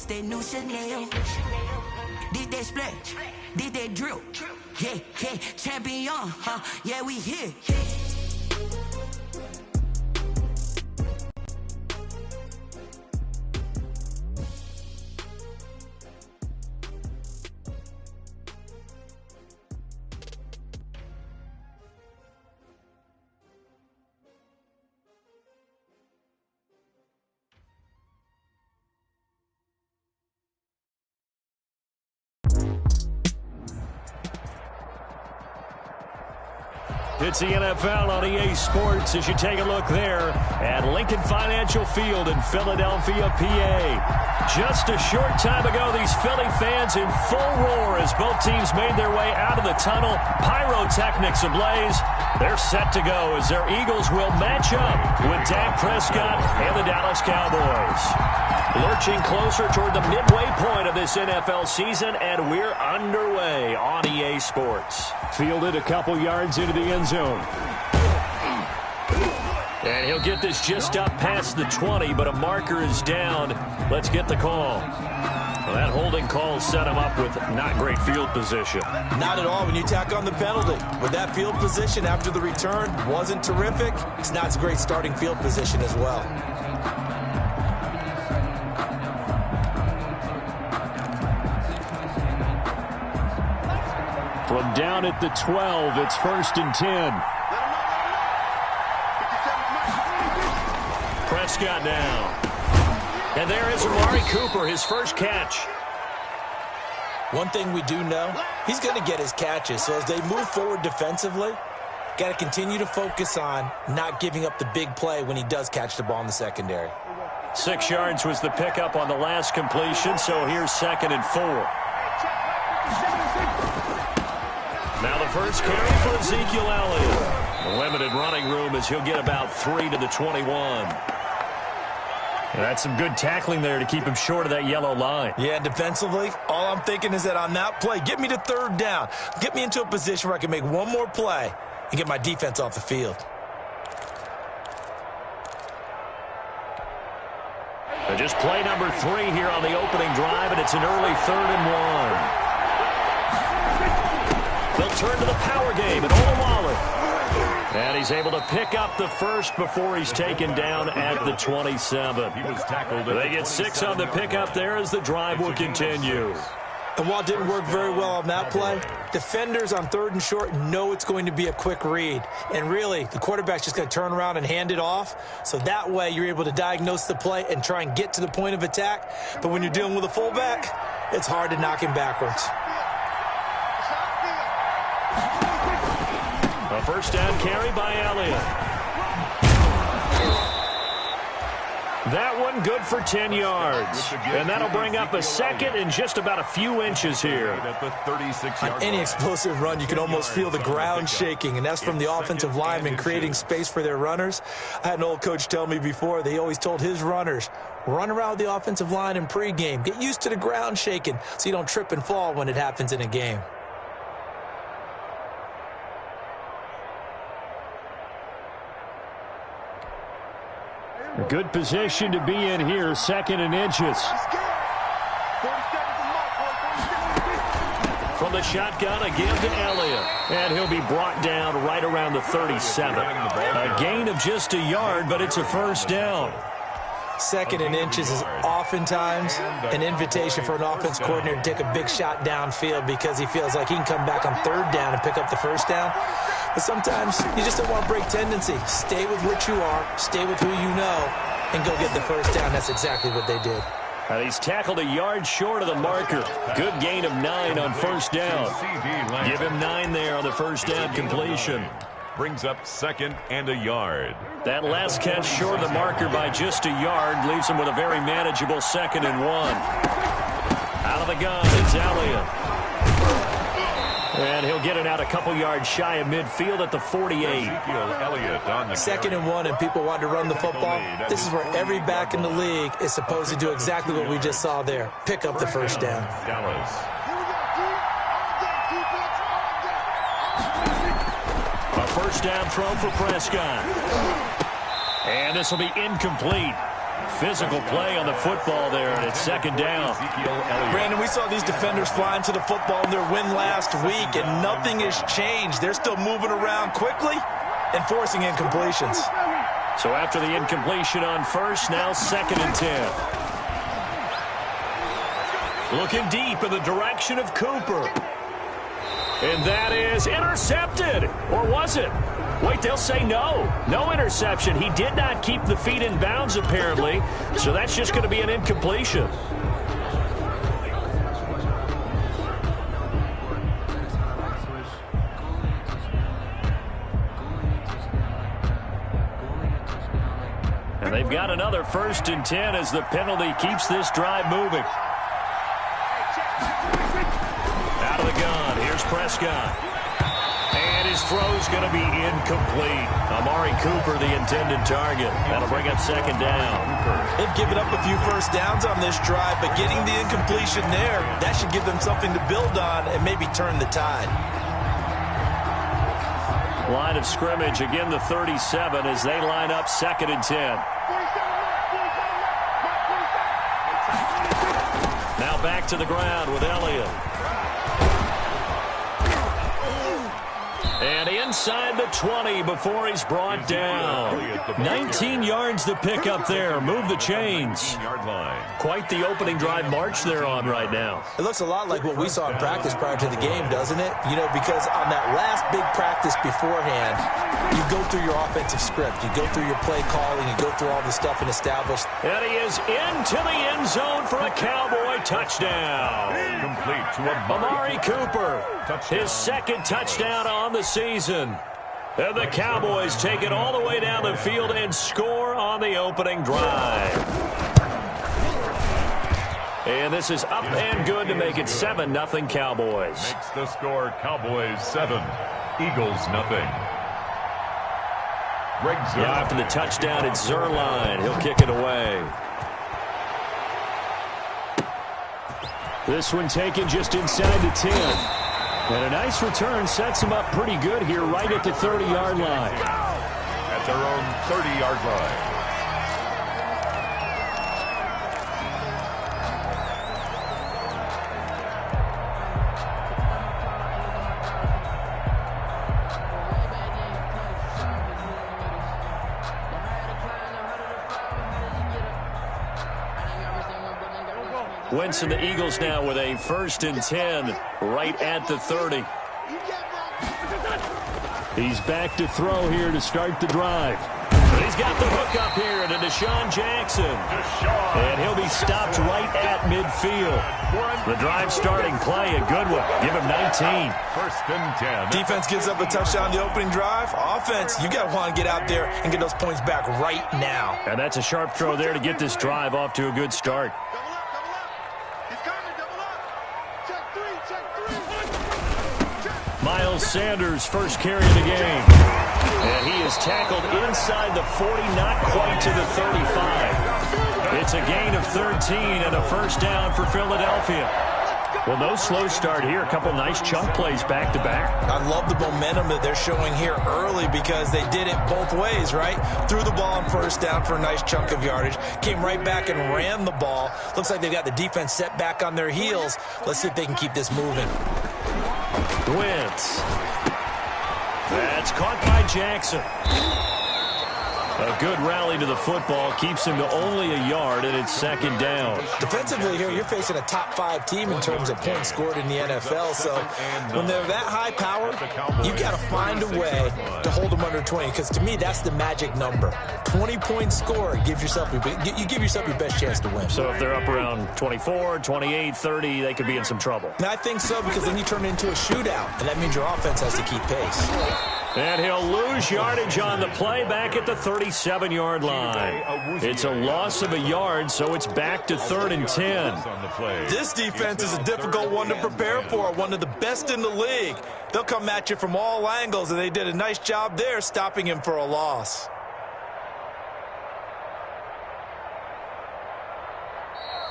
That new Chanel. Did they split? Did they drill? Yeah, yeah, champion, huh? Yeah, we here. It's the NFL on EA Sports as you take a look there at Lincoln Financial Field in Philadelphia, PA. Just a short time ago, these Philly fans in full roar as both teams made their way out of the tunnel. Pyrotechnics ablaze. They're set to go as their Eagles will match up with Dak Prescott and the Dallas Cowboys. Lurching closer toward the midway point of this NFL season, and we're underway on EA Sports. Fielded a couple yards into the end zone. And he'll get this just up past the 20, but a marker is down. Let's get the call. Well, that holding call set him up with not great field position. Not at all when you tack on the penalty. With that field position after the return wasn't terrific, it's not a great starting field position as well. From down at the 12, it's 1st and 10. Prescott down. And there is Amari Cooper, his first catch. One thing we do know, he's going to get his catches. So as they move forward defensively, got to continue to focus on not giving up the big play when he does catch the ball in the secondary. 6 yards was the pickup on the last completion, so here's 2nd and 4. Now the first carry for Ezekiel Elliott. Limited running room as he'll get about 3 to the 21. That's some good tackling there to keep him short of that yellow line. Yeah, defensively, all I'm thinking is that on that play, get me to 3rd down. Get me into a position where I can make one more play and get my defense off the field. And just play number 3 here on the opening drive, and it's an early 3rd and 1. They'll turn to the power game at Olawale. And he's able to pick up the first before he's taken down at the 27. He was tackled. They get 6 on the pickup there as the drive will continue. And while it didn't work very well on that play, defenders on 3rd and short know it's going to be a quick read. And really, the quarterback's just going to turn around and hand it off. So that way, you're able to diagnose the play and try and get to the point of attack. But when you're dealing with a fullback, it's hard to knock him backwards. A first down carry by Elliott. That one good for 10 yards. And that'll bring up a 2nd and just about a few inches here. On any explosive run, you can almost feel the ground shaking, and that's from the offensive linemen creating space for their runners. I had an old coach tell me before, they always told his runners, run around the offensive line in pregame. Get used to the ground shaking so you don't trip and fall when it happens in a game. A good position to be in here, 2nd and inches. From the shotgun, again to Elliott. And he'll be brought down right around the 37. A gain of just a yard, but it's a first down. 2nd and inches is oftentimes an invitation for an offense coordinator to take a big shot downfield because he feels like he can come back on 3rd down and pick up the first down. But sometimes you just don't want to break tendency. Stay with what you are, stay with who you know, and go get the first down. That's exactly what they did. And he's tackled a yard short of the marker. Good gain of 9 on first down. Give him 9 there on the first down completion. Brings up 2nd and a yard. That last catch short of the marker by just a yard leaves him with a very manageable 2nd and 1. Out of the gun, it's Elliott. And he'll get it out a couple yards shy of midfield at the 48. On the 2nd and 1, and people want to run the football. This is where every back in the league is supposed to do exactly what we just saw there. Pick up the first down. Dallas. A first down throw for Prescott. And this will be incomplete. Physical play on the football there, and it's second down. Brandon, we saw these defenders flying to the football in their win last week, and nothing has changed. They're still moving around quickly and forcing incompletions. So after the incompletion on first, now 2nd and 10. Looking deep in the direction of Cooper. And that is intercepted. Or was it? Wait, they'll say no. No interception. He did not keep the feet in bounds, apparently. So that's just going to be an incompletion. And they've got another 1st and 10 as the penalty keeps this drive moving. Out of the gun. Here's Prescott. And his throw's going to be incomplete. Amari Cooper, the intended target. That'll bring up 2nd down. They've given up a few first downs on this drive, but getting the incompletion there, that should give them something to build on and maybe turn the tide. Line of scrimmage, again the 37 as they line up 2nd and 10. Now back to the ground with Elliott. And inside the 20 before he's brought down. 19 yards to pick up there. Move the chains. Quite the opening drive march they're on right now. It looks a lot like what we saw in practice prior to the game, doesn't it? You know, because on that last big practice beforehand, you go through your offensive script. You go through your play calling. You go through all the stuff and establish. And he is into the end zone for a Cowboy touchdown. Complete to Amari Cooper, his 2nd touchdown on the season. And the Cowboys take it all the way down the field and score on the opening drive. And this is up and good to make it 7-0 Cowboys. Makes the score Cowboys 7, Eagles 0. Now after the touchdown, it's Zerline. He'll kick it away. This one taken just inside the 10. And a nice return sets him up pretty good here right at the 30-yard line. At their own 30-yard line. Wentz and the Eagles now with a 1st and 10 right at the 30. He's back to throw here to start the drive. But he's got the hook up here to Deshaun Jackson. And he'll be stopped right at midfield. The drive starting play, a good one. Give him 19. 1st and 10. Defense gives up a touchdown the opening drive. Offense, you got to want to get out there and get those points back right now. And that's a sharp throw there to get this drive off to a good start. Miles Sanders' first carry of the game. And he is tackled inside the 40, not quite to the 35. It's a gain of 13 and a 1st down for Philadelphia. Well, no slow start here. A couple nice chunk plays back-to-back. I love the momentum that they're showing here early because they did it both ways, right? Threw the ball on 1st down for a nice chunk of yardage. Came right back and ran the ball. Looks like they've got the defense set back on their heels. Let's see if they can keep this moving. Wentz. That's caught by Jackson. A good rally to the football keeps him to only a yard, and it's 2nd down. Defensively here, you're facing a top 5 team in terms of points scored in the NFL. So when they're that high power, you've got to find a way to hold them under 20. Because to me, that's the magic number. 20 points scored gives yourself you give yourself your best chance to win. So if they're up around 24, 28, 30, they could be in some trouble. And I think so, because then you turn it into a shootout, and that means your offense has to keep pace. And he'll lose yardage on the play back at the 37-yard line. It's a loss of a yard, so it's back to 3rd and 10. This defense is a difficult one to prepare for, one of the best in the league. They'll come at you from all angles, and they did a nice job there stopping him for a loss.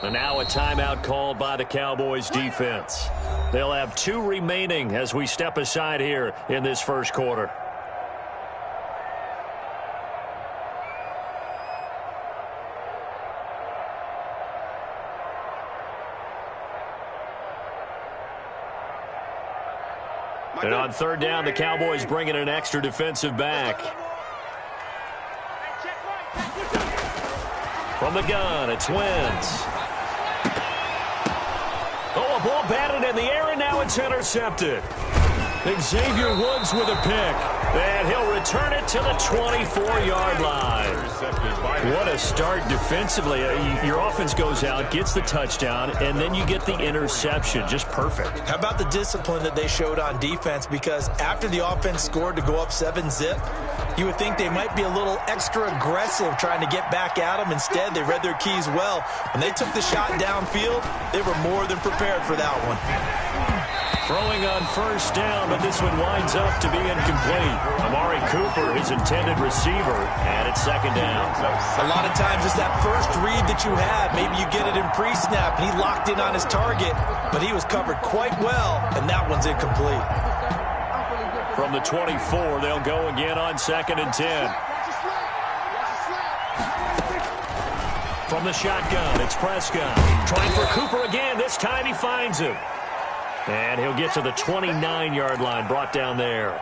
And now a timeout called by the Cowboys defense. They'll have 2 remaining as we step aside here in this first quarter. And on third down, the Cowboys bring in an extra defensive back. From the gun, it's Wentz. Oh, a ball batted in the air, and now it's intercepted. Xavier Woods with a pick. And he'll return it to the 24-yard line. What a start defensively. Your offense goes out, gets the touchdown, and then you get the interception. Just perfect. How about the discipline that they showed on defense? Because after the offense scored to go up 7-zip, you would think they might be a little extra aggressive trying to get back at them. Instead, they read their keys well. When they took the shot downfield, they were more than prepared for that one. Throwing on first down, but this one winds up to be incomplete. Amari Cooper, his intended receiver, and it's second down. A lot of times it's that first read that you have. Maybe you get it in pre-snap, and he locked in on his target, but he was covered quite well, and that one's incomplete. From the 24, they'll go again on 2nd and 10. From the shotgun, it's Prescott. Trying for Cooper again. This time he finds him. And he'll get to the 29-yard line, brought down there.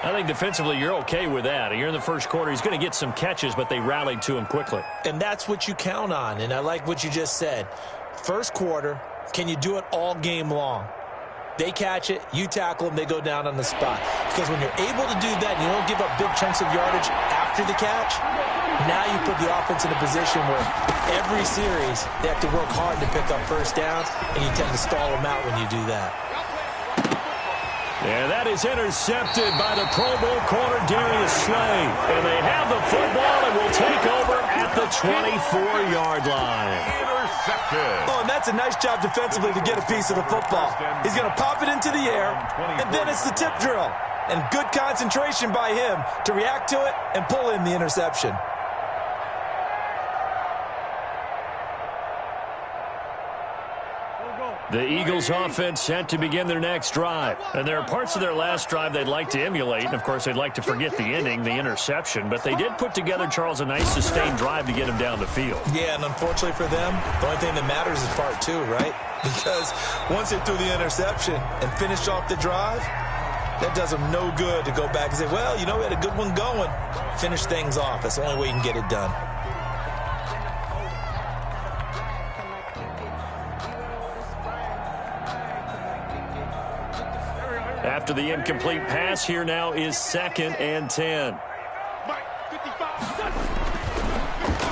I think defensively you're okay with that. You're in the first quarter. He's going to get some catches, but they rallied to him quickly. And that's what you count on, and I like what you just said. First quarter, can you do it all game long? They catch it, you tackle them, they go down on the spot. Because when you're able to do that and you don't give up big chunks of yardage after the catch, now you put the offense in a position where every series they have to work hard to pick up first downs, and you tend to stall them out when you do that. And that is intercepted by the Pro Bowl corner Darius Slay. And they have the football and will take over at the 24-yard line. Oh, and that's a nice job defensively to get a piece of the football. He's going to pop it into the air, and then it's the tip drill. And good concentration by him to react to it and pull in the interception. The Eagles offense set to begin their next drive. And there are parts of their last drive they'd like to emulate. And, of course, they'd like to forget the ending, the interception. But they did put together, Charles, a nice sustained drive to get him down the field. Yeah, and unfortunately for them, the only thing that matters is part two, right? Because once they threw the interception and finished off the drive, that does them no good to go back and say, well, you know, we had a good one going. Finish things off. That's the only way you can get it done. After the incomplete pass, here now is 2nd and 10.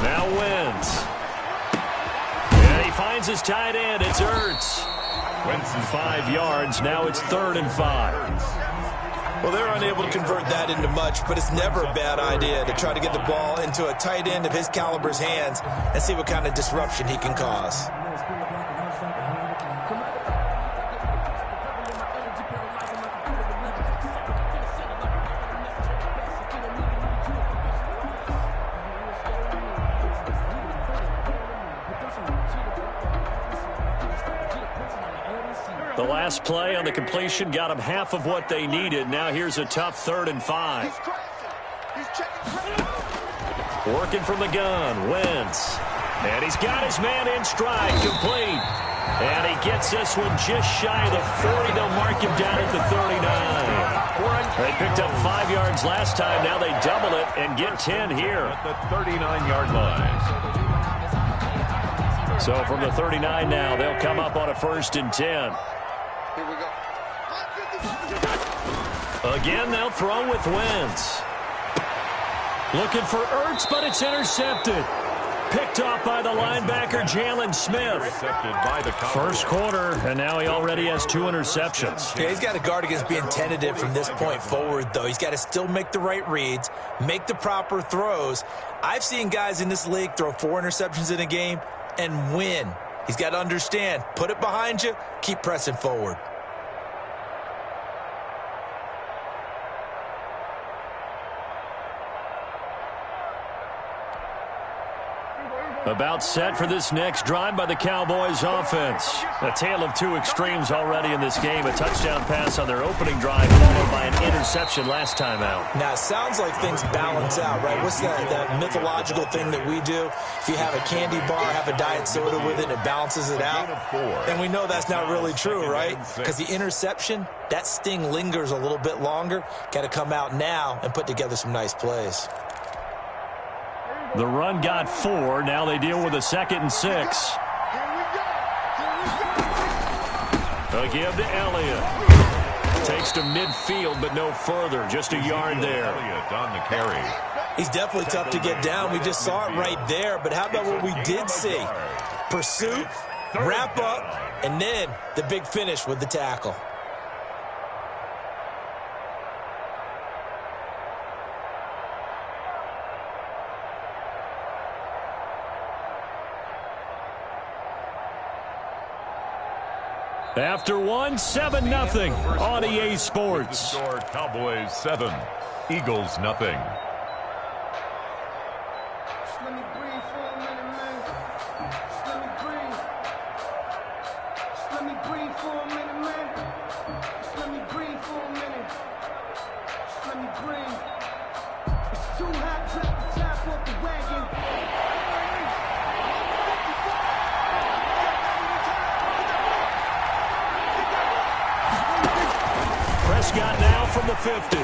Now Wentz. And he finds his tight end. It's Ertz. Wentz 5 yards. Now it's 3rd and 5. Well, they're unable to convert that into much, but it's never a bad idea to try to get the ball into a tight end of his caliber's hands and see what kind of disruption he can cause. The last play on the completion got them half of what they needed. Now here's a tough 3rd and 5. Working from the gun, Wentz. And he's got his man in stride, complete. And he gets this one just shy of the 40. They'll mark him down at the 39. They picked up 5 yards last time. Now they double it and get 10 here. At the 39-yard line. So from the 39 now, they'll come up on a 1st and 10. Here we go. Again, they'll throw with Wentz. Looking for Ertz, but it's intercepted. Picked off by the linebacker, Jalen Smith. First quarter, and now he already has 2 interceptions. Yeah, he's got to guard against being tentative from this point forward, though. He's got to still make the right reads, make the proper throws. I've seen guys in this league throw 4 interceptions in a game and win. He's got to understand, put it behind you, keep pressing forward. About set for this next drive by the Cowboys offense. A tale of two extremes already in this game. A touchdown pass on their opening drive followed by an interception last time out. Now, it sounds like things balance out, right? What's that mythological thing that we do? If you have a candy bar, have a diet soda with it, it balances it out. And we know that's not really true, right? Because the interception, that sting lingers a little bit longer. Got to come out now and put together some nice plays. The run got 4. Now they deal with a 2nd and 6. A give to Elliott. Takes to midfield, but no further. Just a yard there. Elliott on the carry. He's definitely tough to get down. We just saw it right there. But how about what we did see? Pursuit, wrap up, and then the big finish with the tackle. After 7-0 on EA Sports. Cowboys 7, Eagles nothing. Prescott now from the 50.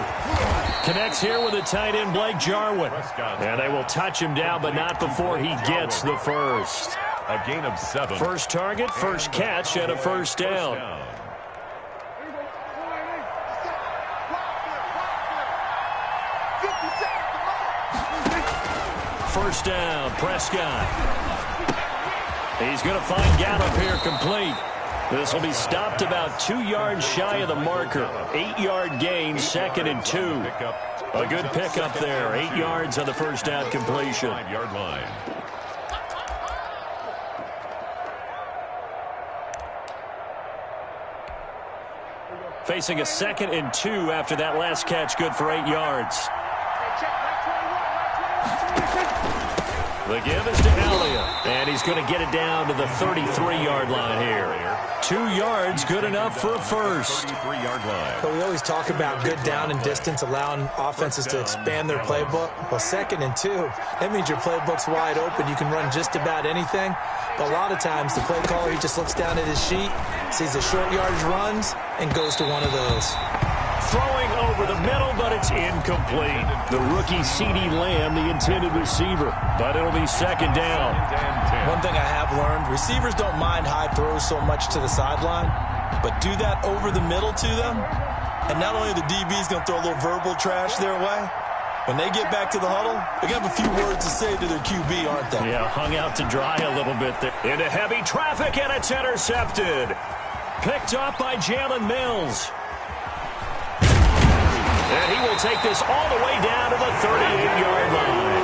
Connects here with the tight end, Blake Jarwin. And they will touch him down, but not before he gets the first. A gain of 7. First target, first catch, and a first down. First down, Prescott. He's going to find Gallup here complete. This will be stopped about 2 yards shy of the marker. 8-yard gain, 2nd and 2. A good pickup there. 8 yards on the first down completion. 5-yard line. Facing a 2nd and 2 after that last catch, good for 8 yards. The give is to Elliott, and he's going to get it down to the 33-yard line here. 2 yards, good enough for a first. 33-yard line. But we always talk about good down and distance, allowing offenses to expand their playbook. Well, 2nd and 2, that means your playbook's wide open. You can run just about anything. But a lot of times, the play caller, he just looks down at his sheet, sees the short yardage runs, and goes to one of those. Throwing over the middle, but it's incomplete. The rookie C.D. Lamb, the intended receiver, but it'll be 2nd down. One thing I have learned, receivers don't mind high throws so much to the sideline, but do that over the middle to them, and not only the DB's going to throw a little verbal trash their way, when they get back to the huddle, they're going to have a few words to say to their QB, aren't they? Yeah, hung out to dry a little bit there. Into heavy traffic, and it's intercepted. Picked up by Jalen Mills. And he will take this all the way down to the 38-yard line.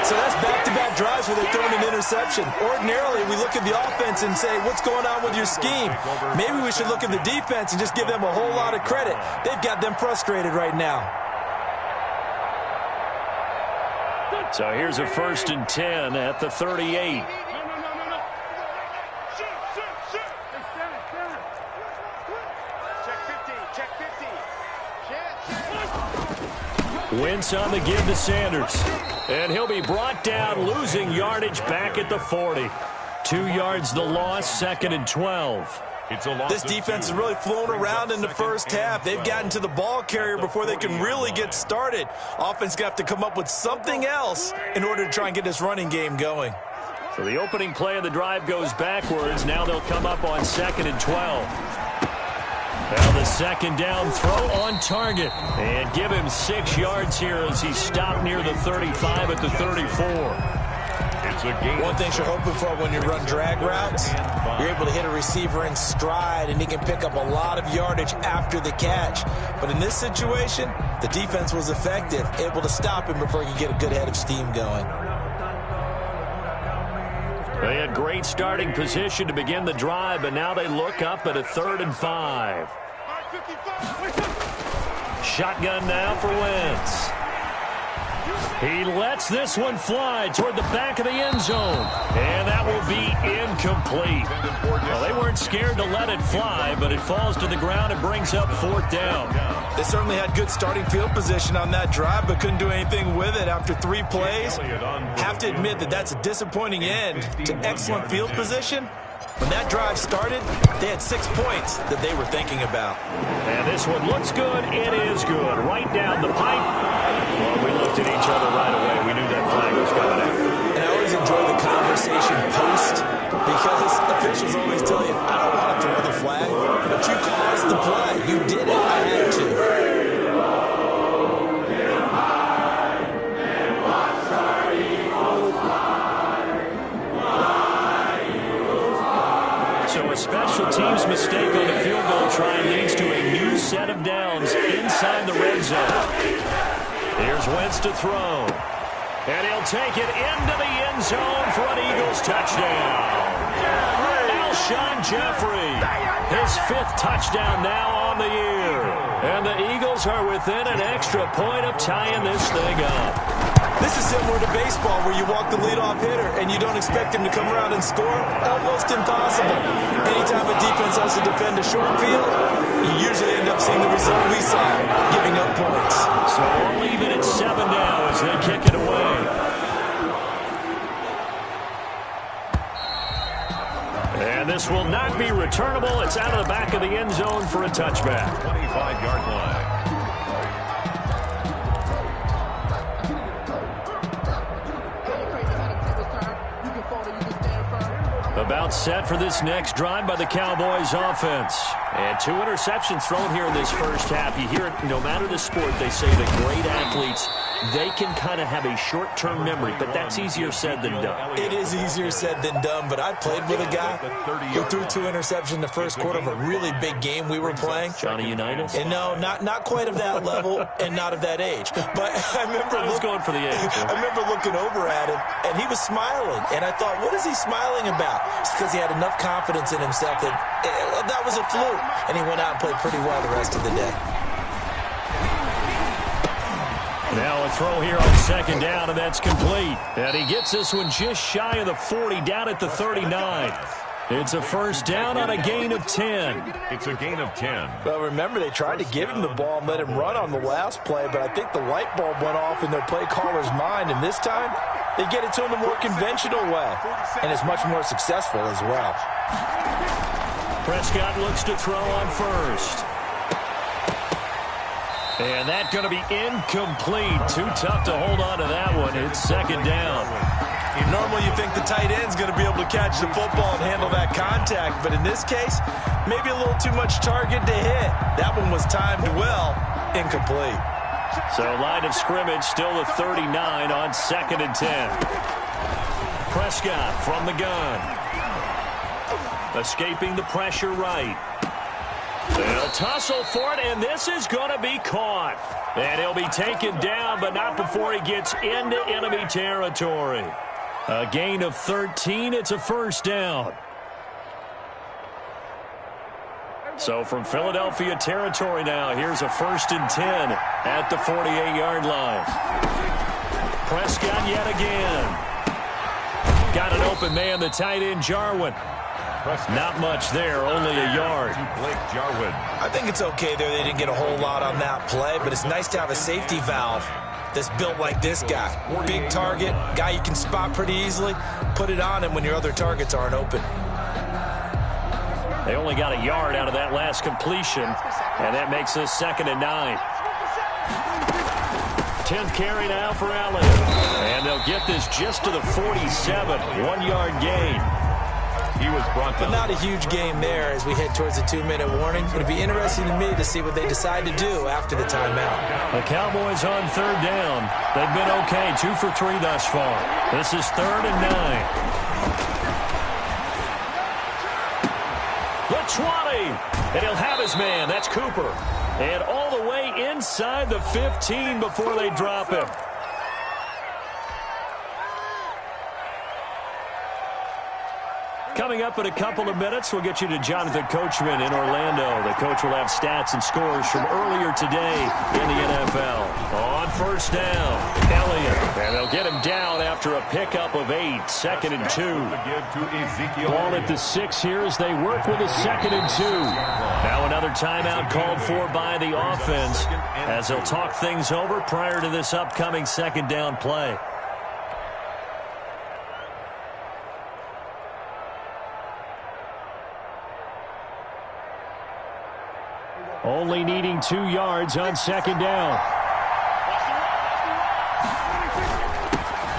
So that's back-to-back drives where they're throwing an interception. Ordinarily, we look at the offense and say, what's going on with your scheme? Maybe we should look at the defense and just give them a whole lot of credit. They've got them frustrated right now. So here's a 1st and 10 at the 38. Wentz on the give to Sanders. And he'll be brought down, losing yardage back at the 40. 2 yards the loss, 2nd and 12. This defense has really flown around in the first half. They've gotten to the ball carrier before they can really get started. Offense going to have to come up with something else in order to try and get this running game going. So the opening play of the drive goes backwards. Now they'll come up on 2nd and 12. Now the 2nd down throw on target. And give him 6 yards here as he stopped near the 35 at the 34. One thing you're hoping for when you run drag routes, you're able to hit a receiver in stride, and he can pick up a lot of yardage after the catch. But in this situation, the defense was effective, able to stop him before he could get a good head of steam going. They had great starting position to begin the drive, but now they look up at a 3rd and 5. Shotgun now for Wentz. He lets this one fly toward the back of the end zone. And that will be incomplete. Well, they weren't scared to let it fly, but it falls to the ground and brings up 4th down. They certainly had good starting field position on that drive, but couldn't do anything with it after 3 plays. Have to admit that that's a disappointing end to excellent field position. When that drive started, they had 6 points that they were thinking about. And this one looks good. It is good. Right down the pipe. Well, we looked at each other right away. We knew that flag was coming in. And I always enjoy the conversation post because officials always tell you, I don't want to throw the flag, but you caused the play. You did it. I had to. So a special teams mistake on the field goal try leads to a new set of downs inside the red zone. Here's Wentz to throw. And he'll take it into the end zone for an Eagles touchdown. Alshon Jeffrey, his 5th touchdown now on the year. And the Eagles are within an extra point of tying this thing up. This is similar to baseball where you walk the leadoff hitter and you don't expect him to come around and score. Almost impossible. Anytime a defense has to defend a short field, you usually end up seeing the result we saw, giving up points. So we'll leave it at 7 now as they kick it away. And this will not be returnable. It's out of the back of the end zone for a touchback. 25-yard line. About set for this next drive by the Cowboys offense. And 2 interceptions thrown here in this first half. You hear it, no matter the sport, they say that great athletes, they can kind of have a short-term memory, but that's easier said than done. It is easier said than done, but I played with a guy who threw 2 interceptions in the first quarter of a really big game we were playing. Johnny Unitas? And no, not quite of that level and not of that age. But I remember going for the age. I remember looking over at him, and he was smiling. And I thought, what is he smiling about? It's because he had enough confidence in himself that that was a fluke. And he went out and played pretty well the rest of the day. Now a throw here on 2nd down, and that's complete. And he gets this one just shy of the 40, down at the 39. It's a 1st down on a gain of 10. It's a gain of 10. Well, remember, they tried to give him the ball and let him run on the last play, but I think the light bulb went off in their play caller's mind, and this time they get it to him the more conventional way, and it's much more successful as well. Prescott looks to throw on 1st. And that's going to be incomplete. Too tough to hold on to that one. It's 2nd down. Normally you think the tight end's going to be able to catch the football and handle that contact, but in this case, maybe a little too much target to hit. That one was timed well, incomplete. So line of scrimmage still the 39 on 2nd and 10. Prescott from the gun. Escaping the pressure right. They'll tussle for it, and this is going to be caught. And he'll be taken down, but not before he gets into enemy territory. A gain of 13. It's a 1st down. So from Philadelphia territory now, here's a 1st and 10 at the 48-yard line. Prescott yet again. Got an open man, the tight end, Jarwin. Not much there, only a yard. Blake Jarwin. I think it's okay there. They didn't get a whole lot on that play, but it's nice to have a safety valve that's built like this guy. Big target, guy you can spot pretty easily. Put it on him when your other targets aren't open. They only got a yard out of that last completion, and that makes this 2nd and 9. 10th carry now for Allen. And they'll get this just to the 47, 1-yard gain. He was brought down. But not a huge game there as we head towards the 2-minute warning. It'll be interesting to me to see what they decide to do after the timeout. The Cowboys on 3rd down. They've been okay, 2 for 3 thus far. This is 3rd and 9. The 20. And he'll have his man. That's Cooper. And all the way inside the 15 before they drop him. Coming up in a couple of minutes, we'll get you to Jonathan Coachman in Orlando. The coach will have stats and scores from earlier today in the NFL. On first down, Elliott. And they'll get him down after a pickup of 8. 2nd and 2. Ball at the 6 here as they work with a 2nd and 2. Now another timeout called for by the offense as they'll talk things over prior to this upcoming 2nd down play. Only needing 2 yards on 2nd down.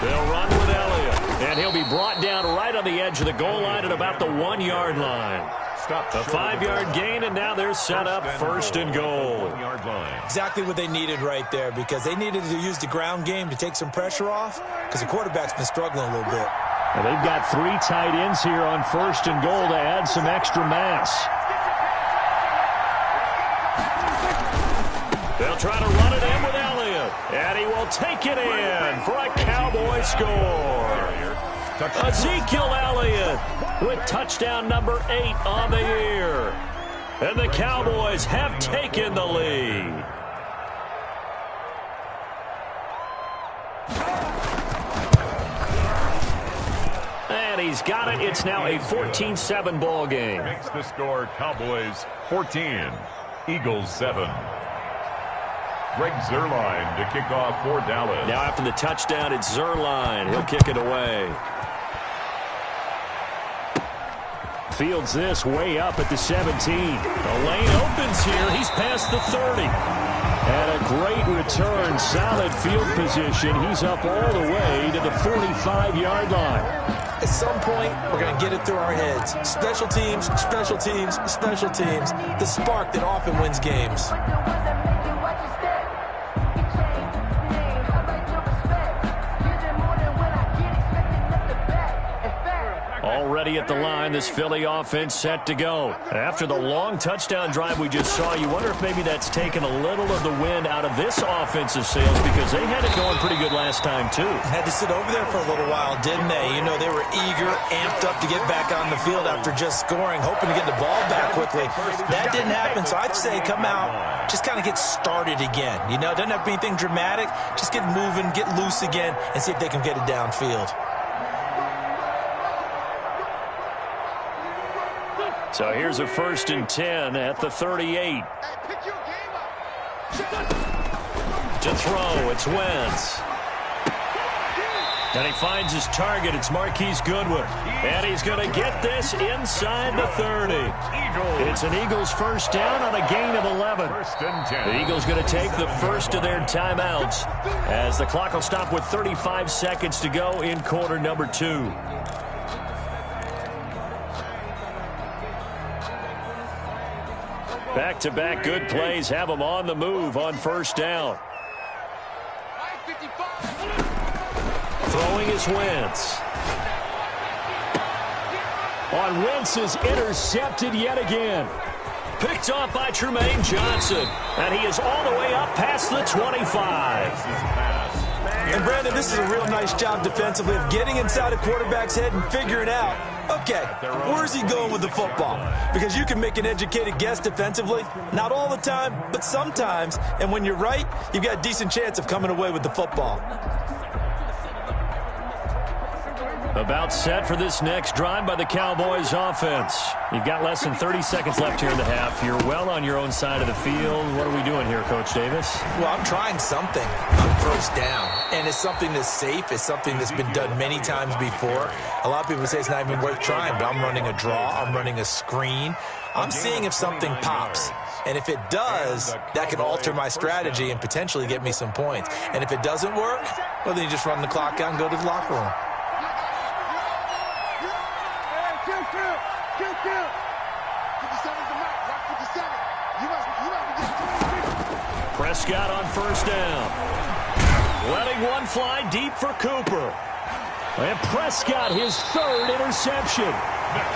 They'll run with Elliott, and he'll be brought down right on the edge of the goal line at about the 1-yard line. A 5-yard gain, and now they're set up 1st and goal. Exactly what they needed right there, because they needed to use the ground game to take some pressure off, because the quarterback's been struggling a little bit. Now they've got 3 tight ends here on 1st and goal to add some extra mass. They'll try to run it in with Elliott, and he will take it in for a Cowboy score. Ezekiel Elliott with touchdown number 8 on the year. And the Cowboys have taken the lead. And he's got it. It's now a 14-7 ball game. Makes the score Cowboys 14, Eagles 7. Greg Zuerlein to kick off for Dallas. Now after the touchdown, it's Zuerlein. He'll kick it away. Fields this way up at the 17. The lane opens here. He's past the 30. And a great return. Solid field position. He's up all the way to the 45-yard line. At some point, we're going to get it through our heads. Special teams, special teams, special teams. The spark that often wins games. Already at the line, this Philly offense set to go. After the long touchdown drive we just saw, you wonder if maybe that's taken a little of the wind out of this offensive sails, because they had it going pretty good last time, too. Had to sit over there for a little while, didn't they? You know, they were eager, amped up to get back on the field after just scoring, hoping to get the ball back quickly. That didn't happen, so I'd say come out, just kind of get started again. You know, doesn't have to be anything dramatic. Just get moving, get loose again, and see if they can get it downfield. So here's a 1st and 10 at the 38. To throw, it's Wentz. And he finds his target. It's Marquise Goodwin. And he's going to get this inside the 30. It's an Eagles 1st down on a gain of 11. 1st and 10. The Eagles going to take the first of their timeouts as the clock will stop with 35 seconds to go in quarter number 2. Back-to-back good plays have them on the move on 1st down. Throwing is Wentz. On Wentz is intercepted yet again. Picked off by Tremaine Johnson. And he is all the way up past the 25. And, Brandon, this is a real nice job defensively of getting inside a quarterback's head and figuring out, okay, where's he going with the football? Because you can make an educated guess defensively. Not all the time, but sometimes. And when you're right, you've got a decent chance of coming away with the football. About set for this next drive by the Cowboys offense. You've got less than 30 seconds left here in the half. You're well on your own side of the field. What are we doing here, Coach Davis? Well, I'm trying something on 1st down. And it's something that's safe. It's something that's been done many times before. A lot of people say it's not even worth trying, but I'm running a draw. I'm running a screen. I'm seeing if something pops. And if it does, that can alter my strategy and potentially get me some points. And if it doesn't work, well, then you just run the clock out and go to the locker room. Prescott on 1st down. Letting one fly deep for Cooper. And Prescott, his 3rd interception.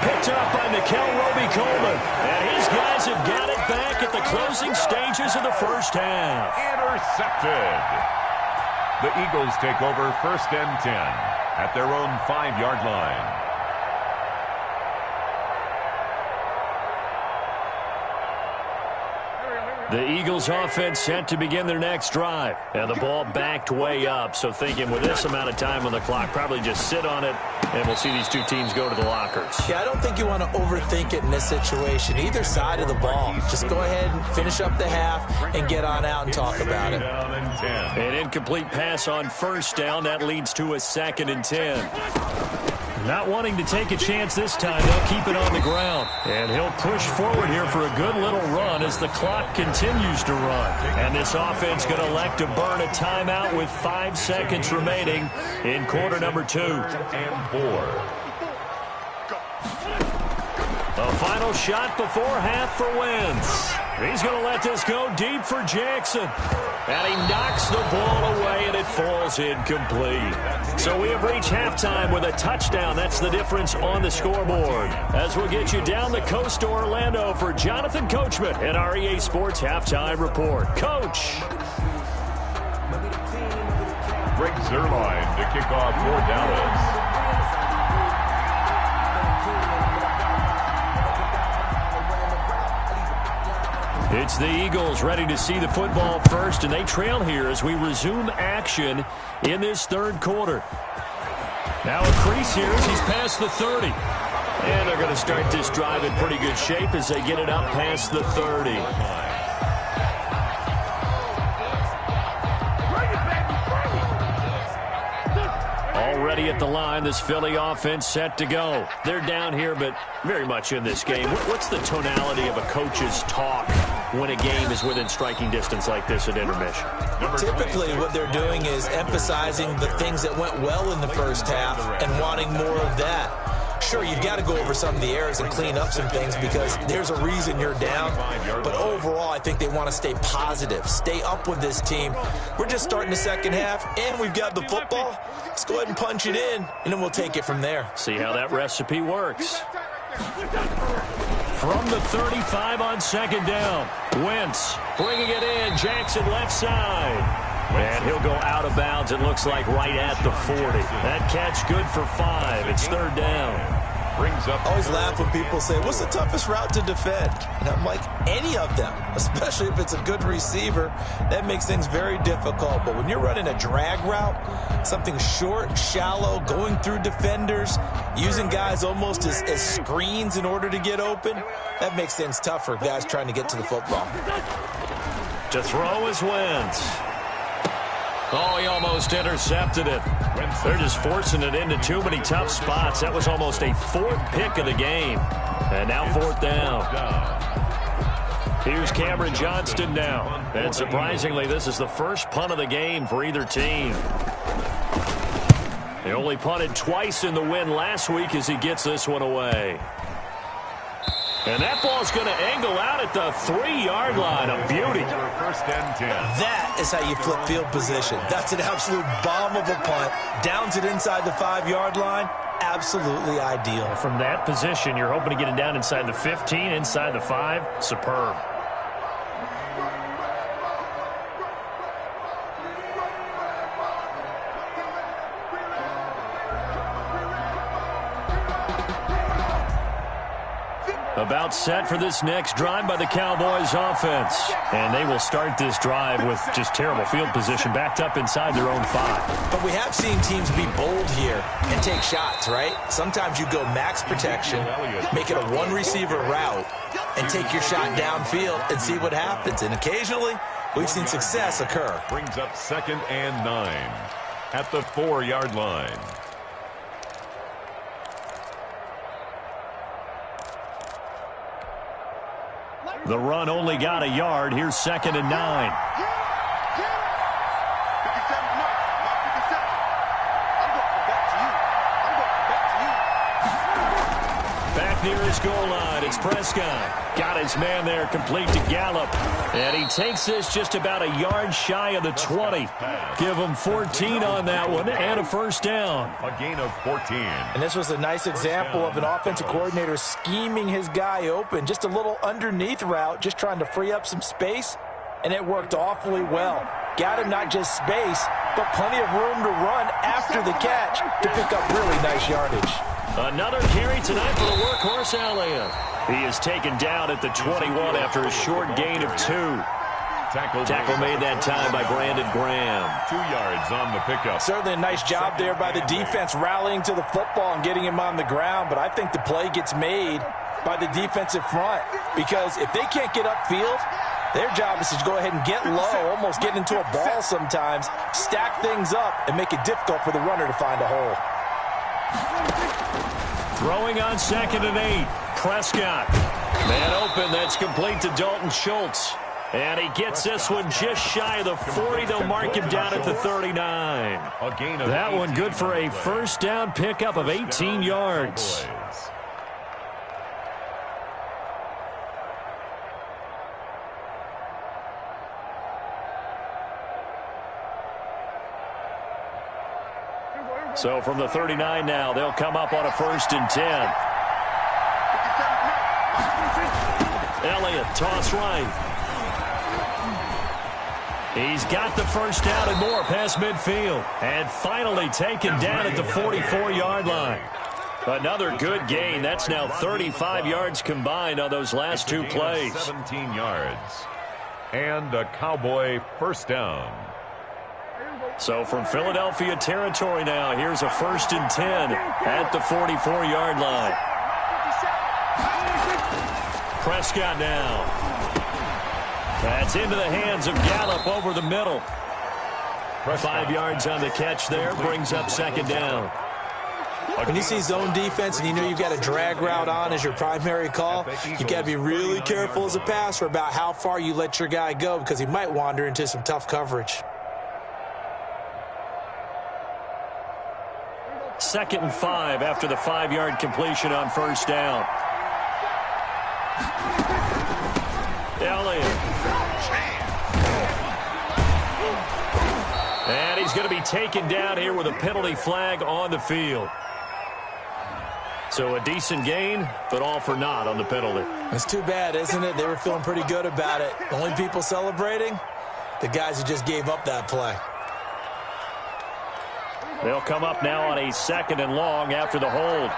Picked up by Mikel Roby-Coleman. And his guys have got it back at the closing stages of the 1st half. Intercepted. The Eagles take over 1st and 10 at their own 5-yard line. The Eagles offense set to begin their next drive. And the ball backed way up. So thinking with this amount of time on the clock, probably just sit on it, and we'll see these two teams go to the lockers. Yeah, I don't think you want to overthink it in this situation. Either side of the ball. Just go ahead and finish up the half and get on out and talk about it. An incomplete pass on first down. That leads to a 2nd and 10. Not wanting to take a chance this time, they'll keep it on the ground. And he'll push forward here for a good little run as the clock continues to run. And this offense going to elect to burn a timeout with 5 seconds remaining in quarter number 2. And 4. A final shot before half for Wentz. He's going to let this go deep for Jackson. And he knocks the ball away, and it falls incomplete. So we have reached halftime with a touchdown. That's the difference on the scoreboard. As we'll get you down the coast to Orlando for Jonathan Coachman and our EA Sports Halftime Report. Coach. Greg Zerline to kick off for Dallas. It's the Eagles ready to see the football first, and they trail here as we resume action in this third quarter. Now a crease here as he's past the 30. And they're going to start this drive in pretty good shape as they get it up past the 30. Already at the line, this Philly offense set to go. They're down here, but very much in this game. What's the tonality of a coach's talk when a game is within striking distance like this at intermission? Typically, what they're doing is emphasizing the things that went well in the first half and wanting more of that. Sure, you've got to go over some of the errors and clean up some things because there's a reason you're down. But overall, I think they want to stay positive, stay up with this team. We're just starting the second half, and we've got the football. Let's go ahead and punch it in, and then we'll take it from there. See how that recipe works. From the 35 on second down, Wentz bringing it in. Jackson left side. And he'll go out of bounds, it looks like, right at the 40. That catch good for 5. It's third down. Brings up. I always laugh when people say, what's the toughest route to defend? And I'm like, any of them, especially if it's a good receiver. That makes things very difficult. But when you're running a drag route, something short, shallow, going through defenders, using guys almost as screens in order to get open, that makes things tough for guys trying to get to the football. To throw is Wentz. Oh, he almost intercepted it. They're just forcing it into too many tough spots. That was almost a 4th pick of the game. And now 4th down. Here's Cameron Johnston now. And surprisingly, this is the first punt of the game for either team. They only punted twice in the win last week as he gets this one away. And that ball's going to angle out at the 3-yard line. A beauty. First and 10. That is how you flip field position. That's an absolute bomb of a punt. Downs it inside the 5-yard line. Absolutely ideal. From that position, you're hoping to get it down inside the 15, inside the 5. Superb. About set for this next drive by the Cowboys offense. And they will start this drive with just terrible field position, backed up inside their own 5. But we have seen teams be bold here and take shots, right? Sometimes you go max protection, make it a one-receiver route, and take your shot downfield and see what happens. And occasionally, we've seen success occur. Brings up 2nd and 9 at the 4-yard line. The run only got a yard. Here's 2nd and 9. Back near his goal line, it's Prescott. Got his man there, complete to Gallup. And he takes this just about a yard shy of the 20. Give him 14 on that one and a first down. A gain of 14. And this was a nice example of an offensive coordinator scheming his guy open. Just a little underneath route, just trying to free up some space. And it worked awfully well. Got him not just space, but plenty of room to run after the catch to pick up really nice yardage. Another carry tonight for the workhorse Elliott. He is taken down at the 21 after a short gain of 2. Tackle made that time by Brandon Graham. 2 yards on the pickup. Certainly a nice job there by the defense rallying to the football and getting him on the ground, but I think the play gets made by the defensive front because if they can't get upfield, their job is to go ahead and get low, almost get into a ball sometimes, stack things up, and make it difficult for the runner to find a hole. Throwing on 2nd and 8. Prescott. Man open. That's complete to Dalton Schultz. And he gets this one just shy of the 40. They'll mark him down at the 39. That one good for a first down pickup of 18 yards. So from the 39 now, they'll come up on a 1st and 10. Elliott, toss right. He's got the first down and more past midfield. And finally taken down at the 44-yard line. Another good gain. That's now 35 yards combined on those last 2 plays. 17 yards. And a Cowboy first down. So from Philadelphia territory now, here's a 1st and 10 at the 44-yard line. Prescott now. That's into the hands of Gallup over the middle. 5 yards on the catch there, brings up 2nd down. When you see zone defense and you know you've got a drag route on as your primary call, you've got to be really careful as a passer about how far you let your guy go because he might wander into some tough coverage. 2nd and 5 after the 5-yard completion on 1st down. Elliott. And he's going to be taken down here with a penalty flag on the field. So a decent gain, but all for naught on the penalty. That's too bad, isn't it? They were feeling pretty good about it. The only people celebrating, the guys who just gave up that play. They'll come up now on a 2nd and long after the hold.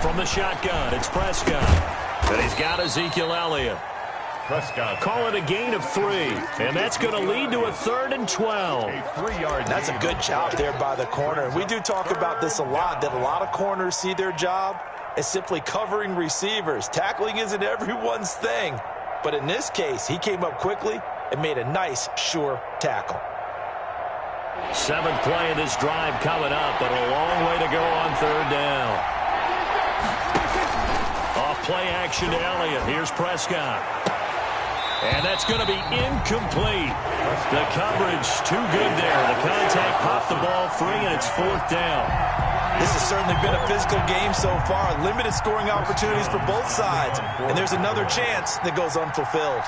From the shotgun, it's Prescott. And he's got Ezekiel Elliott. Prescott. Call it a gain of 3. And that's going to lead to a 3rd and 12. That's a good job there by the corner. We do talk about this a lot, that a lot of corners see their job as simply covering receivers. Tackling isn't everyone's thing. But in this case, he came up quickly and made a nice, sure tackle. 7th play of this drive coming up, but a long way to go on 3rd down. Off play action to Elliott. Here's Prescott. And that's going to be incomplete. The coverage too good there. The contact popped the ball free, and it's 4th down. This has certainly been a physical game so far. Limited scoring opportunities for both sides. And there's another chance that goes unfulfilled.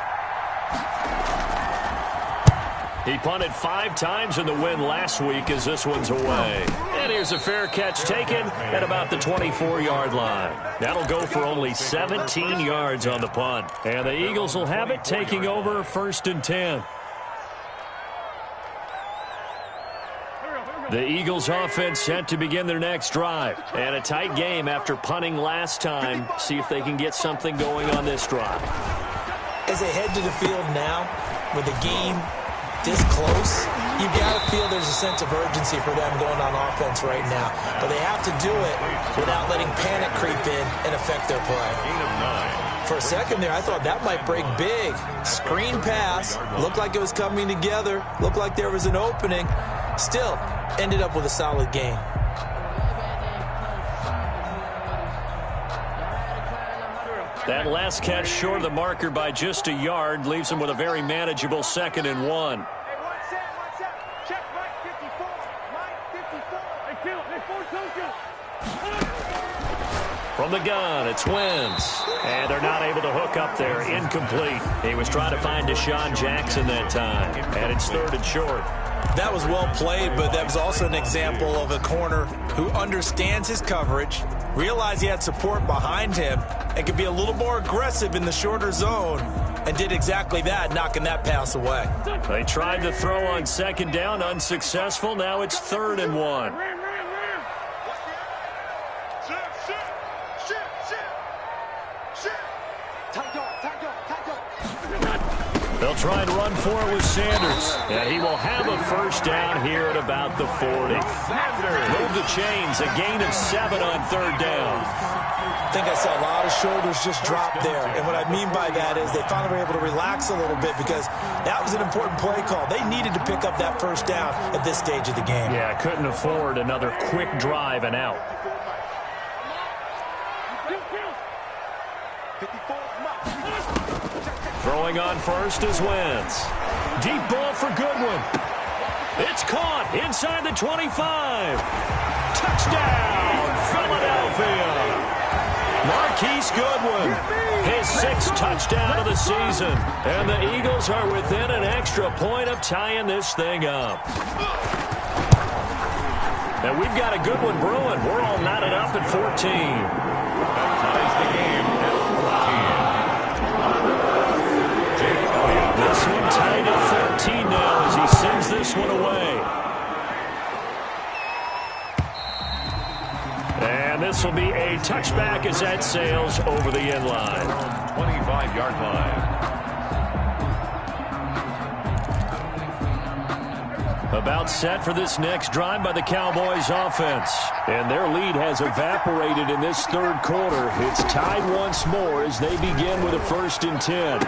He punted 5 times in the win last week as this one's away. And here's a fair catch taken at about the 24-yard line. That'll go for only 17 yards on the punt. And the Eagles will have it, taking over 1st and 10. The Eagles offense set to begin their next drive. And a tight game after punting last time. See if they can get something going on this drive. As they head to the field now, with the game this close, you've got to feel there's a sense of urgency for them going on offense right now. But they have to do it without letting panic creep in and affect their play. For a second there, I thought that might break big. Screen pass, looked like it was coming together, looked like there was an opening. Still, ended up with a solid gain. That last catch short of the marker by just a yard leaves him with a very manageable 2nd and 1. From the gun, it's Wentz. And they're not able to hook up there. Incomplete. He was trying to find Deshaun Jackson that time. And it's 3rd and short. That was well played, but that was also an example of a corner who understands his coverage, realized he had support behind him, and could be a little more aggressive in the shorter zone, and did exactly that, knocking that pass away. They tried to throw on 2nd down, unsuccessful. Now it's 3rd and 1. They'll try and run for it with Sanders. And he will have a first down here at about the 40. Move the chains, a gain of 7 on third down. I think I saw a lot of shoulders just drop there. And what I mean by that is they finally were able to relax a little bit because that was an important play call. They needed to pick up that first down at this stage of the game. Yeah, couldn't afford another quick drive and out. Throwing on first is Wentz. Deep ball for Goodwin. It's caught inside the 25. Touchdown, Philadelphia. Marquise Goodwin, his 6th touchdown of the season. And the Eagles are within an extra point of tying this thing up. And we've got a good one brewing. We're all knotted up at 14. That ties the game at 14. This one tied at 14 now as he sends this one away. And this will be a touchback as that sails over the end line. 25-yard line. About set for this next drive by the Cowboys offense. And their lead has evaporated in this third quarter. It's tied once more as they begin with a 1st and 10.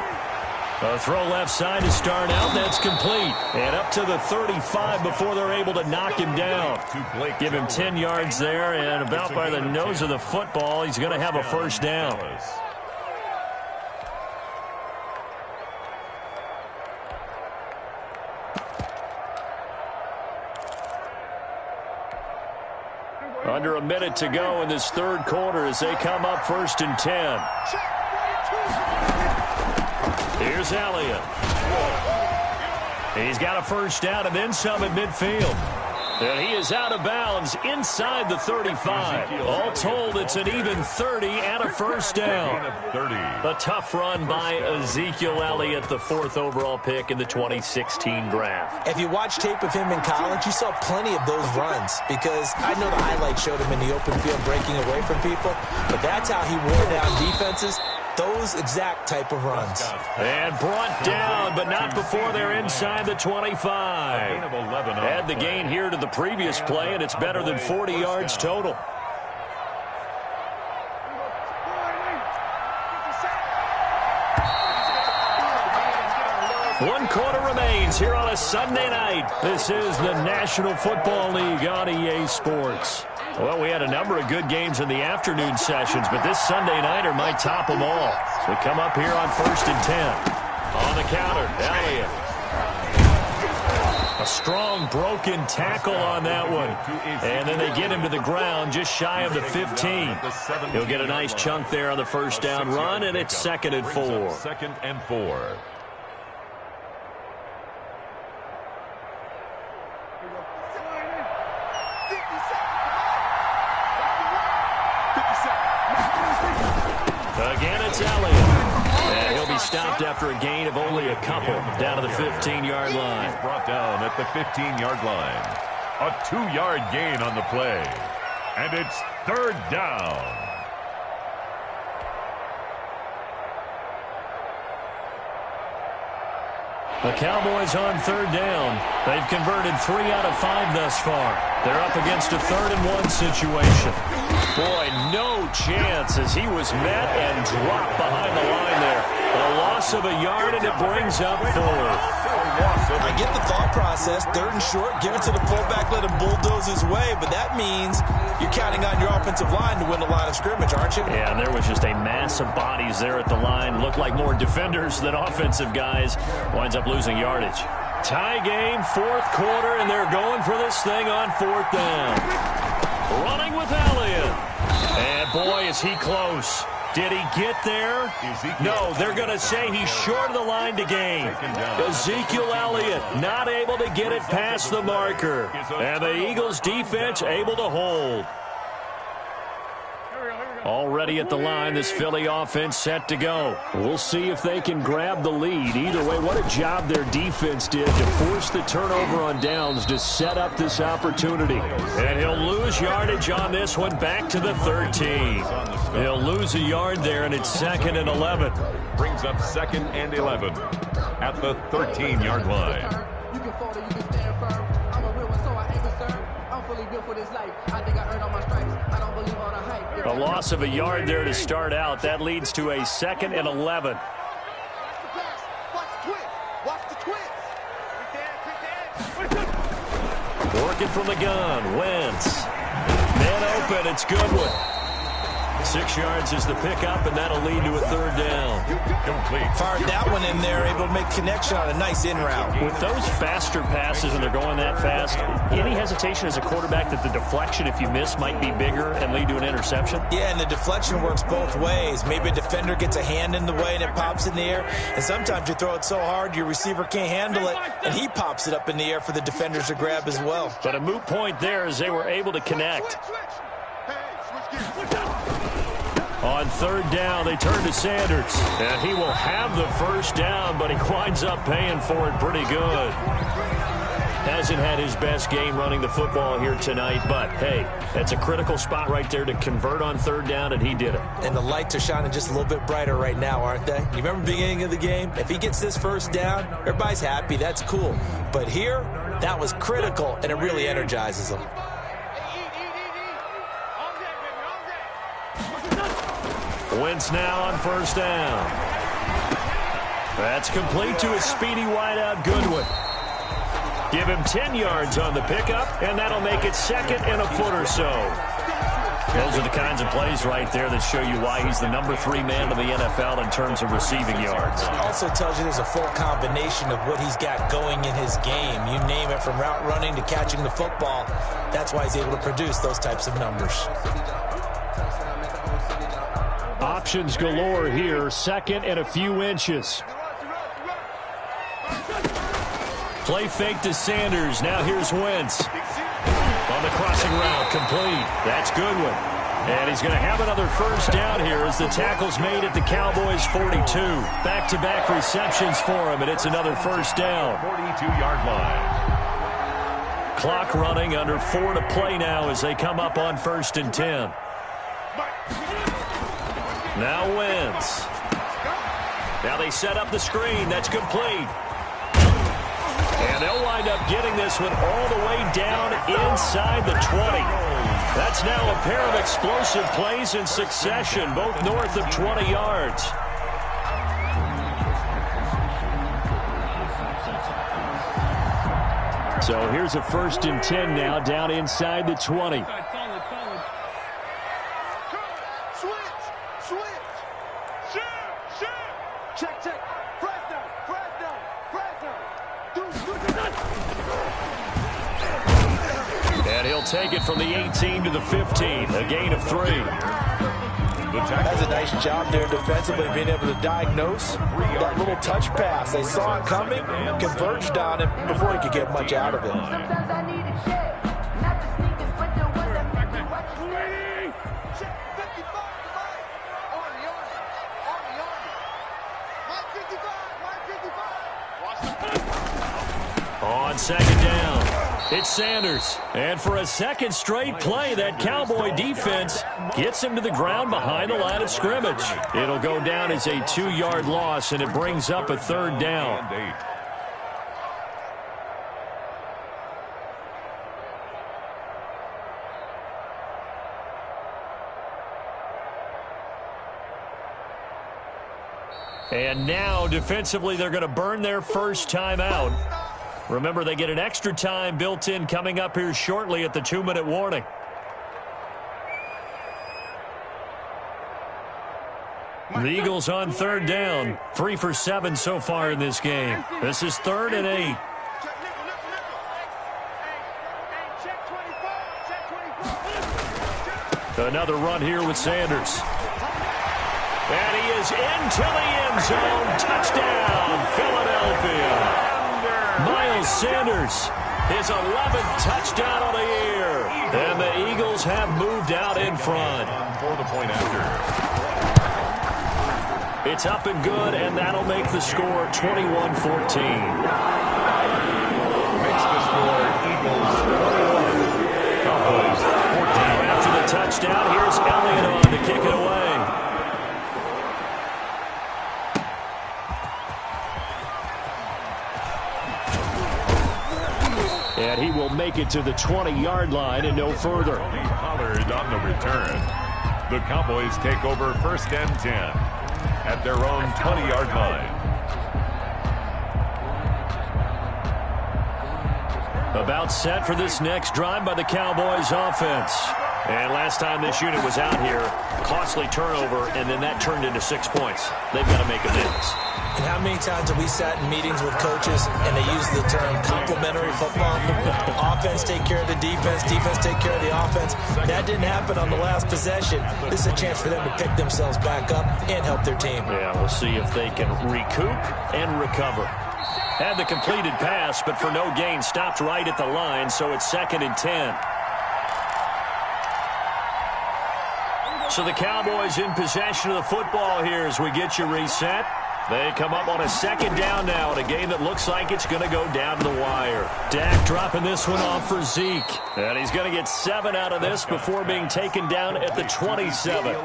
A throw left side to start out. That's complete. And up to the 35 before they're able to knock him down. Give him 10 yards there, and about by the nose of the football, he's going to have a first down. Under a minute to go in this third quarter as they come up 1st and 10. Here's Elliott. He's got a first down and then some at midfield. And he is out of bounds inside the 35. All told, it's an even 30 and a first down. A tough run by Ezekiel Elliott, the 4th overall pick in the 2016 draft. If you watch tape of him in college, you saw plenty of those runs because I know the highlights showed him in the open field breaking away from people, but that's how he wore down defenses. Those exact type of runs. And brought down, but not before they're inside the 25. Add the gain here to the previous play, and it's better than 40 yards total. One quarter remains here on a Sunday night. This is the National Football League on EA Sports. Well, we had a number of good games in the afternoon sessions, but this Sunday nighter might top them all. So we come up here on 1st and 10. On the counter, Elliott. A strong broken tackle on that one. And then they get him to the ground just shy of the 15. He'll get a nice chunk there on the first down run, and it's 2nd and 4. 2nd and 4. Again, it's Elliott. And he'll be stopped after a gain of only a couple down to the 15-yard line. He's brought down at the 15-yard line. A 2-yard gain on the play. And it's 3rd down. The Cowboys on 3rd down. They've converted 3 out of 5 thus far. They're up against a 3rd and 1 situation. Boy, no chance as he was met and dropped behind the line there. A loss of a yard, and it brings up 4th. I get the thought process. 3rd and short, give it to the fullback, let him bulldoze his way. But that means you're counting on your offensive line to win the line of scrimmage, aren't you? Yeah, and there was just a mass of bodies there at the line. Looked like more defenders than offensive guys. Winds up losing yardage. Tie game, 4th quarter, and they're going for this thing on 4th down. Running with Elliott. And boy, is he close. Did he get there? No, they're going to say he's short of the line to gain. Ezekiel Elliott not able to get it past the marker. And the Eagles defense able to hold. Already at the line, this Philly offense set to go. We'll see if they can grab the lead. Either way, what a job their defense did to force the turnover on downs to set up this opportunity. And he'll lose yardage on this one back to the 13. He'll lose a yard there, and it's 2nd and 11. Brings up 2nd and 11. at the 13-yard line. You can fall or you can stand firm. I'm a real one, so I ain't concerned. I'm fully built for this life. I think I earned all my stripes. I don't believe all the hype. A loss of a yard there to start out. That leads to a 2nd and 11. Working from the gun, Wentz. Man open, it's Goodwin. 6 yards is the pickup, and that'll lead to a 3rd down. Complete. Fired that one in there, able to make connection on a nice in route. With those faster passes, and they're going that fast, any hesitation as a quarterback that the deflection, if you miss, might be bigger and lead to an interception? Yeah, and the deflection works both ways. Maybe a defender gets a hand in the way and it pops in the air, and sometimes you throw it so hard your receiver can't handle it, and he pops it up in the air for the defenders to grab as well. But a moot point there as they were able to connect. On 3rd down, they turn to Sanders, and he will have the 1st down, but he winds up paying for it pretty good. Hasn't had his best game running the football here tonight, but, hey, that's a critical spot right there to convert on 3rd down, and he did it. And the lights are shining just a little bit brighter right now, aren't they? You remember the beginning of the game? If he gets this 1st down, everybody's happy. That's cool. But here, that was critical, and it really energizes him. Wentz now on 1st down. That's complete to his speedy wideout, Goodwin. Give him 10 yards on the pickup, and that'll make it 2nd and a foot or so. Those are the kinds of plays right there that show you why he's the number 3 man in the NFL in terms of receiving yards. It also tells you there's a full combination of what he's got going in his game. You name it, from route running to catching the football. That's why he's able to produce those types of numbers. Options galore here, 2nd and a few inches. Play fake to Sanders. Now here's Wentz. On the crossing route, complete. That's Goodwin. And he's going to have another 1st down here as the tackle's made at the Cowboys' 42. Back-to-back receptions for him, and it's another 1st down. 42-yard line. Clock running, under 4 to play now as they come up on 1st and 10. Now Wentz. Now they set up the screen. That's complete. And they'll wind up getting this one all the way down inside the 20. That's now a pair of explosive plays in succession, both north of 20 yards. So here's a 1st and 10 now, down inside the 20. And he'll take it from the 18 to the 15, a gain of 3. That's a nice job there defensively, being able to diagnose that little touch pass. They saw it coming, converged on it before he could get much out of it. On 2nd down, it's Sanders. And for a 2nd straight play, that Cowboy defense gets him to the ground behind the line of scrimmage. It'll go down as a 2-yard loss, and it brings up a 3rd down. And now, defensively, they're going to burn their 1st time out. Remember, they get an extra time built in coming up here shortly at the 2-minute warning. The Eagles on 3rd down. 3 for 7 so far in this game. This is 3rd and 8. Another run here with Sanders. And he is into the end zone. Touchdown, Philadelphia. Miles Sanders, his 11th touchdown of the year. And the Eagles have moved out in front. For the point after. It's up and good, and that'll make the score 21-14. Makes the score Eagles 21. Cowboys 14. After the touchdown, here's Elliott on to kick it away. will make it to the 20-yard line and no further. Pollard on the return. The Cowboys take over 1st and 10 at their own 20-yard line. About set for this next drive by the Cowboys offense. And last time this unit was out here, costly turnover, and then that turned into 6 points. They've got to make amends. And how many times have we sat in meetings with coaches and they use the term complementary football? Offense take care of the defense, defense take care of the offense. That didn't happen on the last possession. This is a chance for them to pick themselves back up and help their team. Yeah, we'll see if they can recoup and recover. Had the completed pass, but for no gain, stopped right at the line, so it's 2nd and 10. So the Cowboys in possession of the football here as we get you reset. They come up on a 2nd down now in a game that looks like it's going to go down to the wire. Dak dropping this one off for Zeke. And he's going to get 7 out of this before being taken down at the 27.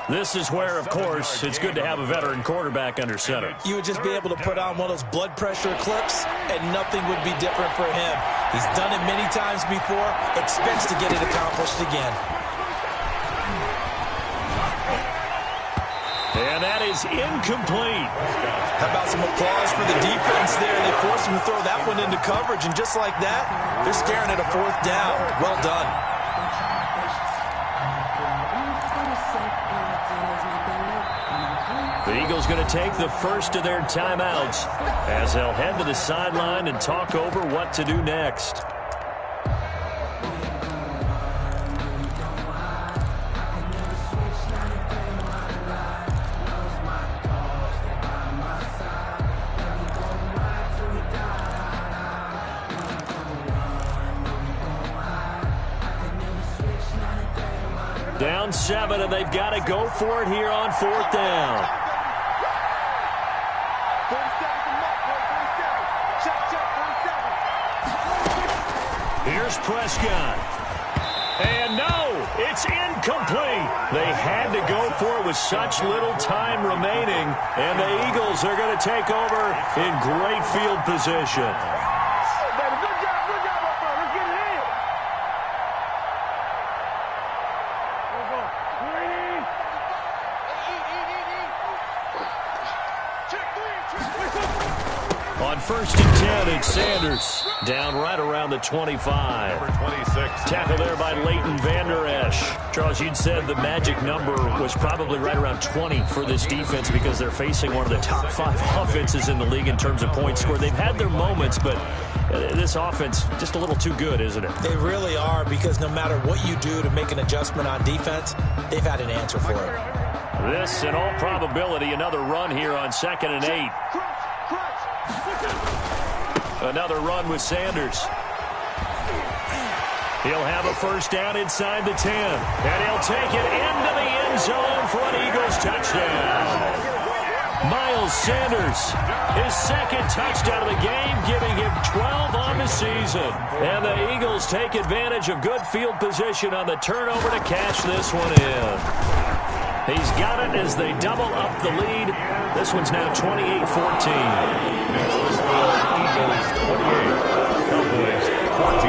This is where, of course, it's good to have a veteran quarterback under center. You would just be able to put on one of those blood pressure clips, and nothing would be different for him. He's done it many times before, expects to get it accomplished again. And that is incomplete. How about some applause for the defense there? They forced him to throw that one into coverage, and just like that, they're staring at a 4th down. Well done. The Eagles going to take the first of their timeouts as they'll head to the sideline and talk over what to do next. Down 7, and they've got to go for it here on 4th down. Here's Prescott. And no, it's incomplete. They had to go for it with such little time remaining, and the Eagles are going to take over in great field position. On 1st and 10, it's Sanders. Down right around the 25. Number 26. Tackle there by Leighton Vander Esch. Charles, you'd said the magic number was probably right around 20 for this defense because they're facing one of the top 5 offenses in the league in terms of points scored. They've had their moments, but this offense just a little too good, isn't it? They really are, because no matter what you do to make an adjustment on defense, they've had an answer for it. This, in all probability, another run here on 2nd and 8. Another run with Sanders. He'll have a 1st down inside the 10. And he'll take it into the end zone for an Eagles touchdown. Miles Sanders, his 2nd touchdown of the game, giving him 12 on the season. And the Eagles take advantage of good field position on the turnover to cash this one in. He's got it as they double up the lead. This one's now 28-14.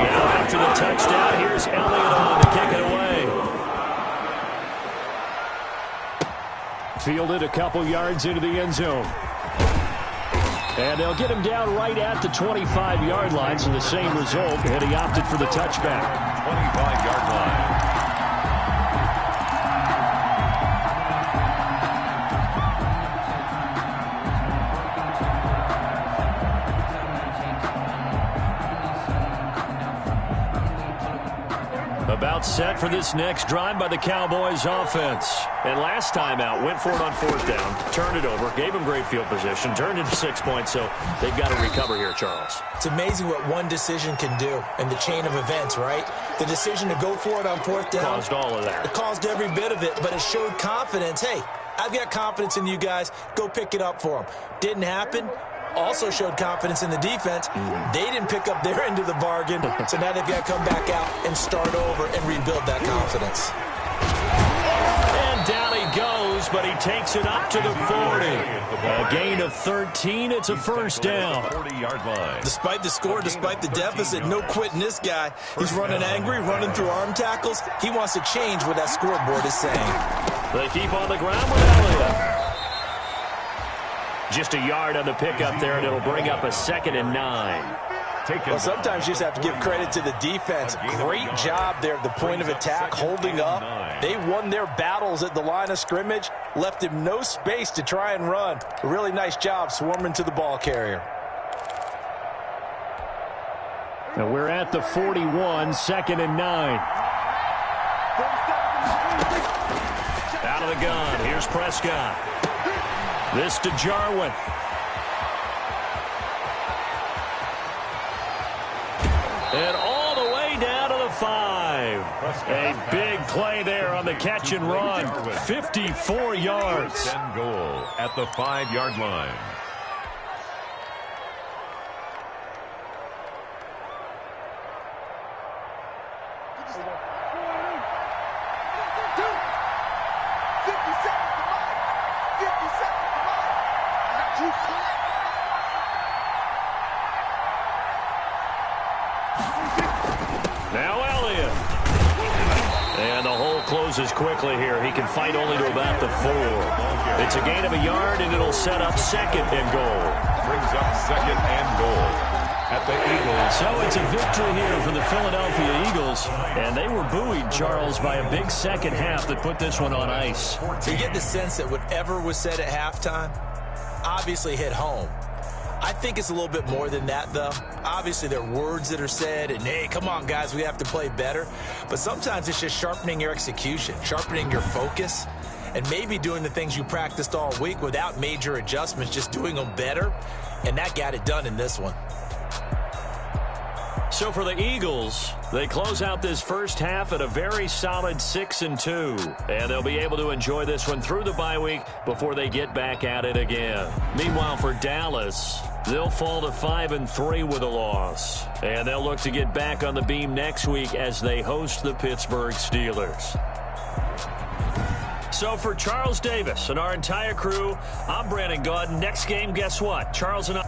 Now after the touchdown, here's Elliott on to kick it away. Fielded a couple yards into the end zone. And they'll get him down right at the 25-yard line, so the same result, and he opted for the touchback. 25-yard line. About set for this next drive by the Cowboys offense. And last time out, went for it on 4th down, turned it over, gave him great field position, turned into 6 points, so they've got to recover here, Charles. It's amazing what one decision can do in the chain of events, right? The decision to go for it on 4th down caused all of that. It caused every bit of it, but it showed confidence. Hey, I've got confidence in you guys. Go pick it up for them. Didn't happen. Also showed confidence in the defense. They didn't pick up their end of the bargain, so now they've got to come back out and start over and rebuild that confidence. And down he goes, but he takes it up to the 40. A gain of 13. It's a first down. 40-yard line. Despite the score, despite the deficit, no quitting this guy. He's running angry, running through arm tackles. He wants to change what that scoreboard is saying. They keep on the ground with Elliott. Just a yard on the pickup there, and it'll bring up a 2nd and 9. Well, sometimes you just have to give credit to the defense. Great job there at the point of attack, holding up. They won their battles at the line of scrimmage, left him no space to try and run. A really nice job swarming to the ball carrier. And we're at the 41, 2nd and 9. Out of the gun, here's Prescott. This to Jarwin. And all the way down to the 5. A big play there on the catch and run. 54 yards. 10 goal at the 5-yard line. Now Elliott. And the hole closes quickly here. He can fight only to about the 4. It's a gain of a yard, and it'll set up 2nd and goal. Brings up 2nd and goal at the Eagles. So it's a victory here for the Philadelphia Eagles. And they were buoyed, Charles, by a big second half that put this one on ice. You get the sense that whatever was said at halftime obviously hit home. I think it's a little bit more than that, though. Obviously, there are words that are said, and, hey, come on, guys, we have to play better. But sometimes it's just sharpening your execution, sharpening your focus, and maybe doing the things you practiced all week without major adjustments, just doing them better. And that got it done in this one. So for the Eagles, they close out this first half at a very solid 6-2. And they'll be able to enjoy this one through the bye week before they get back at it again. Meanwhile, for Dallas, they'll fall to 5-3 with a loss. And they'll look to get back on the beam next week as they host the Pittsburgh Steelers. So for Charles Davis and our entire crew, I'm Brandon Gaudin. Next game, guess what? Charles and I...